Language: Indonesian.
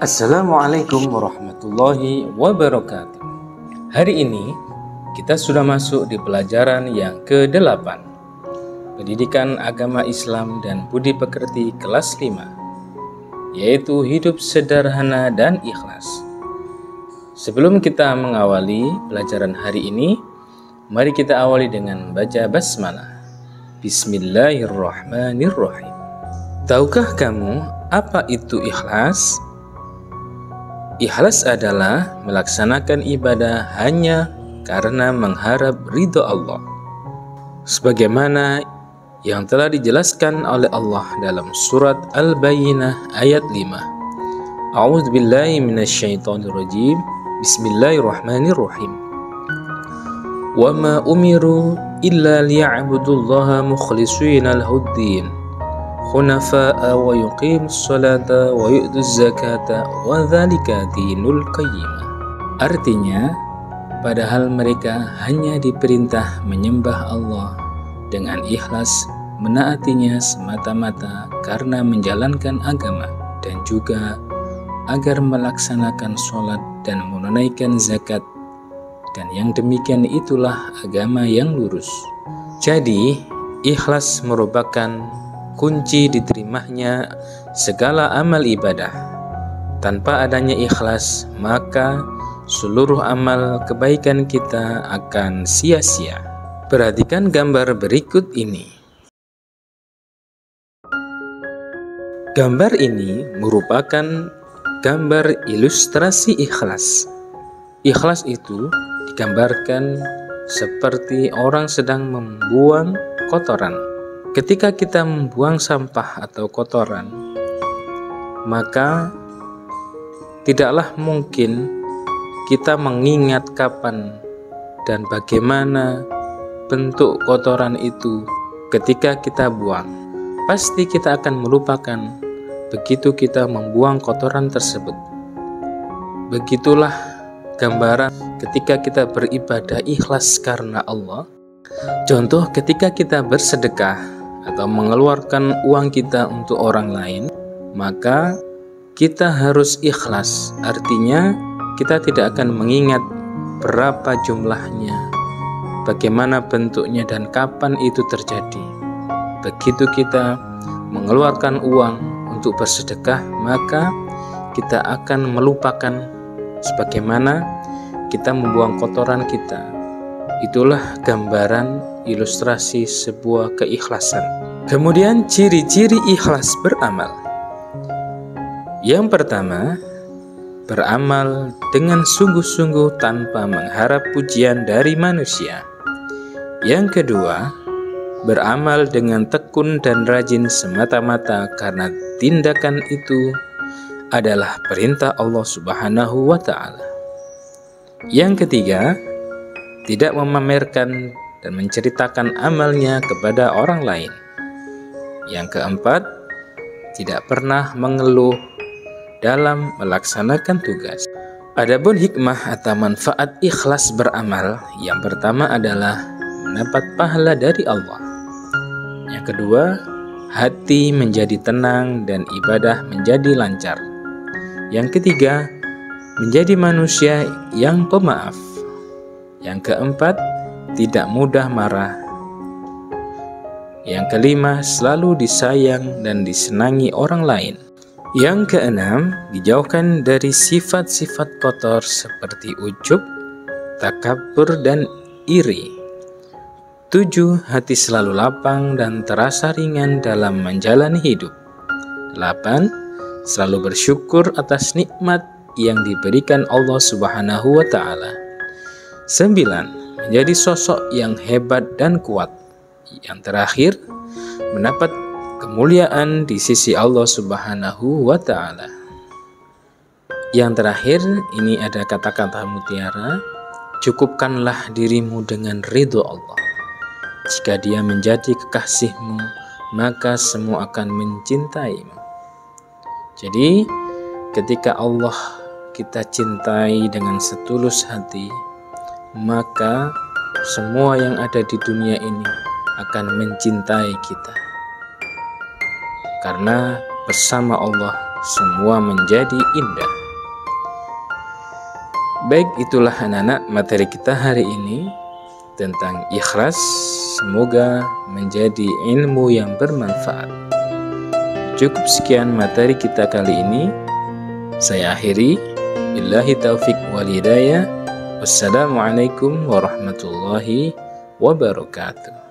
Assalamualaikum warahmatullahi wabarakatuh. Hari ini kita sudah masuk di pelajaran yang ke-8, Pendidikan Agama Islam dan Budi Pekerti kelas 5, yaitu hidup sederhana dan ikhlas. Sebelum kita mengawali pelajaran hari ini, mari kita awali dengan baca basmalah. Bismillahirrahmanirrahim. Tahukah kamu apa itu ikhlas? Ikhlas adalah melaksanakan ibadah hanya karena mengharap ridho Allah, sebagaimana yang telah dijelaskan oleh Allah dalam surat Al-Bayyinah ayat 5. A'udzubillahi minasyaitonirrajim. Bismillahirrahmanirrahim. Wa ma umiru illa liya'budullaha mukhlishina lahuddin hunafa'a wa yuqimus salata wa yu'tuz zakata wa dzalika dinul qayyimah. Artinya, padahal mereka hanya diperintah menyembah Allah dengan ikhlas, menaatinya semata-mata karena menjalankan agama, dan juga agar melaksanakan sholat dan menunaikan zakat, dan yang demikian itulah agama yang lurus. Jadi, ikhlas merupakan kunci diterimanya segala amal ibadah. Tanpa adanya ikhlas, maka seluruh amal kebaikan kita akan sia-sia. Perhatikan gambar berikut ini. Gambar ini merupakan gambar ilustrasi ikhlas. Ikhlas itu digambarkan seperti orang sedang membuang kotoran. Ketika kita membuang sampah atau kotoran, maka tidaklah mungkin kita mengingat kapan dan bagaimana bentuk kotoran itu ketika kita buang. Pasti kita akan melupakan begitu kita membuang kotoran tersebut. Begitulah gambaran ketika kita beribadah ikhlas karena Allah. Contoh, ketika kita bersedekah atau mengeluarkan uang kita untuk orang lain, maka kita harus ikhlas. Artinya kita tidak akan mengingat berapa jumlahnya, bagaimana bentuknya, dan kapan itu terjadi. Begitu kita mengeluarkan uang untuk bersedekah, maka kita akan melupakan sebagaimana kita membuang kotoran kita. Itulah gambaran ilustrasi sebuah keikhlasan. Kemudian ciri-ciri ikhlas beramal. Yang pertama, beramal dengan sungguh-sungguh tanpa mengharap pujian dari manusia. Yang kedua, beramal dengan tekun dan rajin semata-mata karena tindakan itu adalah perintah Allah Subhanahu wa Ta'ala. Yang ketiga, tidak memamerkan dan menceritakan amalnya kepada orang lain. Yang keempat, tidak pernah mengeluh dalam melaksanakan tugas. Adapun hikmah atau manfaat ikhlas beramal, yang pertama adalah mendapat pahala dari Allah. Yang kedua, hati menjadi tenang dan ibadah menjadi lancar. Yang ketiga, menjadi manusia yang pemaaf. Yang keempat, tidak mudah marah. Yang kelima, selalu disayang dan disenangi orang lain. Yang keenam, dijauhkan dari sifat-sifat kotor seperti ujub, takabur, dan iri. 7. Hati selalu lapang dan terasa ringan dalam menjalani hidup. 8. Selalu bersyukur atas nikmat yang diberikan Allah Subhanahu wa Ta'ala. 9. Menjadi sosok yang hebat dan kuat. Yang terakhir, mendapat kemuliaan di sisi Allah Subhanahu wa Ta'ala. Yang terakhir, ini ada kata-kata mutiara. Cukupkanlah dirimu dengan ridho Allah. Jika Dia menjadi kekasihmu, maka semua akan mencintaimu. Jadi, ketika Allah kita cintai dengan setulus hati, maka semua yang ada di dunia ini akan mencintai kita. Karena bersama Allah semua menjadi indah. Baik, itulah anak-anak materi kita hari ini tentang ikhlas. Semoga menjadi ilmu yang bermanfaat. Cukup sekian materi kita kali ini. Saya akhiri. Billahi taufik wal hidayah. Wassalamualaikum warahmatullahi wabarakatuh.